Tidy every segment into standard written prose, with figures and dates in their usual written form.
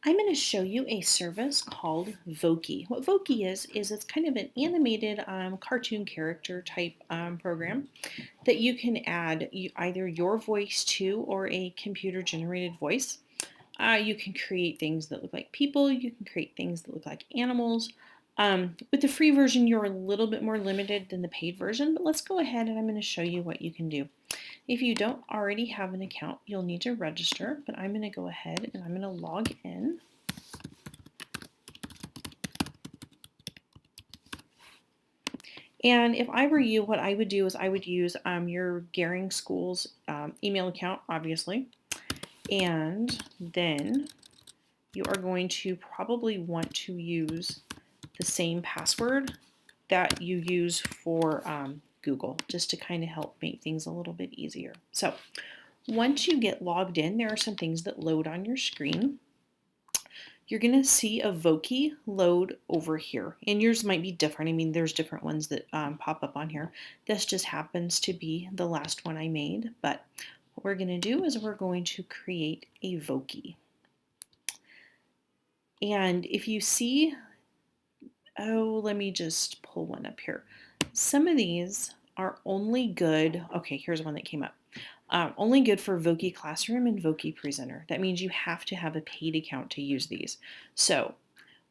I'm going to show you a service called Voki. What Voki is it's kind of an animated cartoon character type program that you can add either your voice to or a computer generated voice. You can create things that look like people. You can create things that look like animals. With the free version, you're a little bit more limited than the paid version, but let's go ahead and I'm going to show you what you can do. If you don't already have an account, you'll need to register, but I'm going to go ahead and I'm going to log in. And if I were you, what I would do is I would use your Gehring School's email account, obviously. And then you are going to probably want to use the same password that you use for Google, just to kind of help make things a little bit easier. So once you get logged in, there are some things that load on your screen. You're going to see a Voki load over here, and yours might be different. I mean, there's different ones that pop up on here. This just happens to be the last one I made, but what we're going to do is we're going to create a Voki. And if you see, let me just pull one up here. Some of these are only good, okay, here's one that came up. Only good for Voki Classroom and Voki Presenter. That means you have to have a paid account to use these. So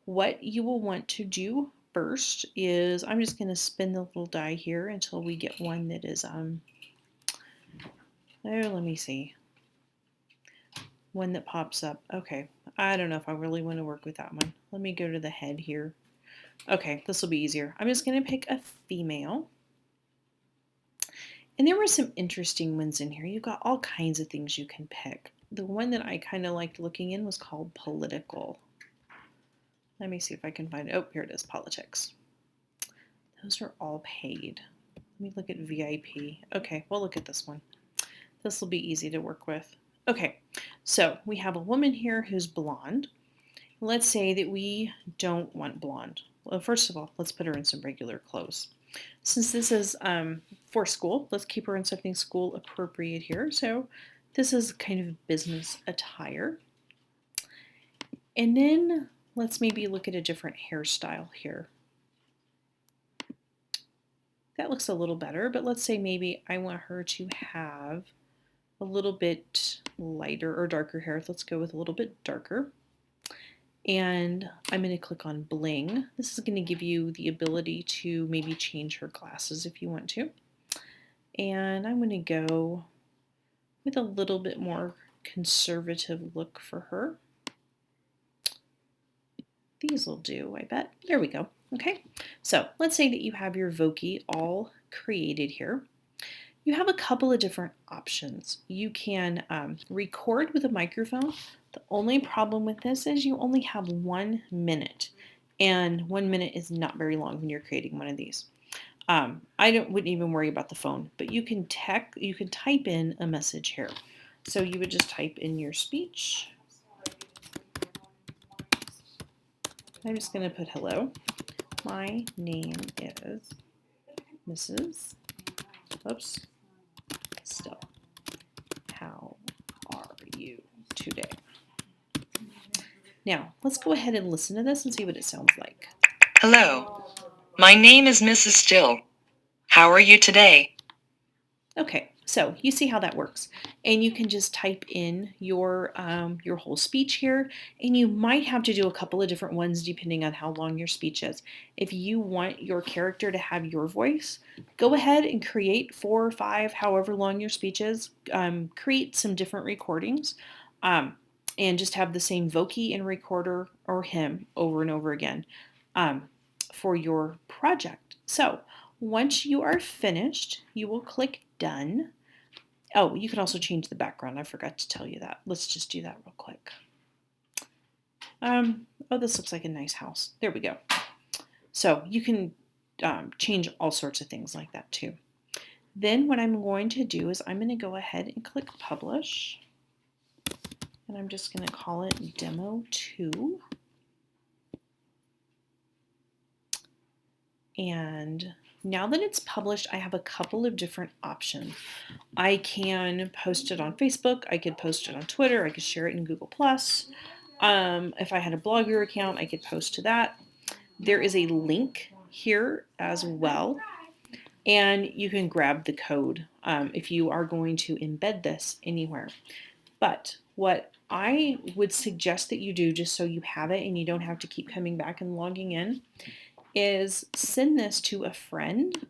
what you will want to do first is, I'm just going to spin the little die here until we get one that is, let me see, one that pops up. Okay, I don't know if I really want to work with that one. Let me go to the head here. Okay, this will be easier. I'm just going to pick a female. And there were some interesting ones in here. You've got all kinds of things you can pick. The one that I kind of liked looking in was called political. Let me see if I can find it. Oh, here it is, politics. Those are all paid. Let me look at VIP. Okay, we'll look at this one. This will be easy to work with. Okay, so we have a woman here who's blonde. Let's say that we don't want blonde. Well, first of all, let's put her in some regular clothes. Since this is for school, let's keep her in something school appropriate here. So this is kind of business attire. And then let's maybe look at a different hairstyle here. That looks a little better, but let's say maybe I want her to have a little bit lighter or darker hair. Let's go with a little bit darker. And I'm going to click on bling. This is going to give you the ability to maybe change her glasses if you want to. And I'm going to go with a little bit more conservative look for her. These will do, I bet. There we go. Okay, so let's say that you have your Voki all created here. You have a couple of different options. You can record with a microphone. The only problem with this is you only have 1 minute, and 1 minute is not very long when you're creating one of these. Wouldn't even worry about the phone, but you can type in a message here. So you would just type in your speech. I'm just going to put hello. My name is Mrs. Oops. Still. How are you today? Now, let's go ahead and listen to this and see what it sounds like. Hello. My name is Mrs. Still. How are you today? Okay, so you see how that works. And you can just type in your whole speech here, and you might have to do a couple of different ones depending on how long your speech is. If you want your character to have your voice, go ahead and create 4 or 5, however long your speech is. Create some different recordings, and just have the same Voki and recorder or him over and over again for your project. So once you are finished, you will click done. Oh, you can also change the background. I forgot to tell you that. Let's just do that real quick. Oh, this looks like a nice house. There we go. So you can change all sorts of things like that too. Then what I'm going to do is I'm going to go ahead and click publish. And I'm just going to call it demo 2. And now that it's published, I have a couple of different options. I can post it on Facebook, I could post it on Twitter, I could share it in Google+. If I had a Blogger account, I could post to that. There is a link here as well, and you can grab the code if you are going to embed this anywhere. But what I would suggest that you do, just so you have it and you don't have to keep coming back and logging in, is send this to a friend,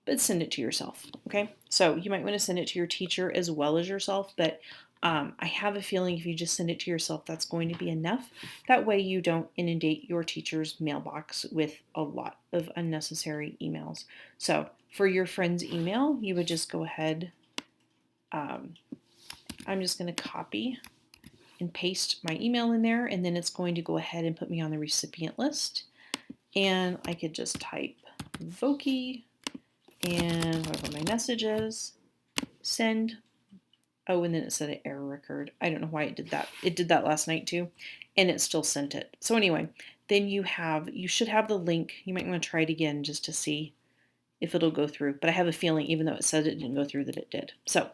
but send it to yourself. Okay, so you might want to send it to your teacher as well as yourself, but I have a feeling if you just send it to yourself, that's going to be enough. That way you don't inundate your teacher's mailbox with a lot of unnecessary emails. So for your friend's email, you would just go ahead. I'm just going to copy and paste my email in there, and then it's going to go ahead and put me on the recipient list. And I could just type Voki and whatever my message is, send. Oh, and then it said an error occurred. I don't know why it did that. It did that last night too, and it still sent it. So anyway, then you should have the link. You might want to try it again just to see if it'll go through. But I have a feeling, even though it said it didn't go through, that it did. So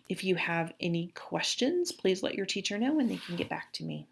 if you have any questions, please let your teacher know and they can get back to me.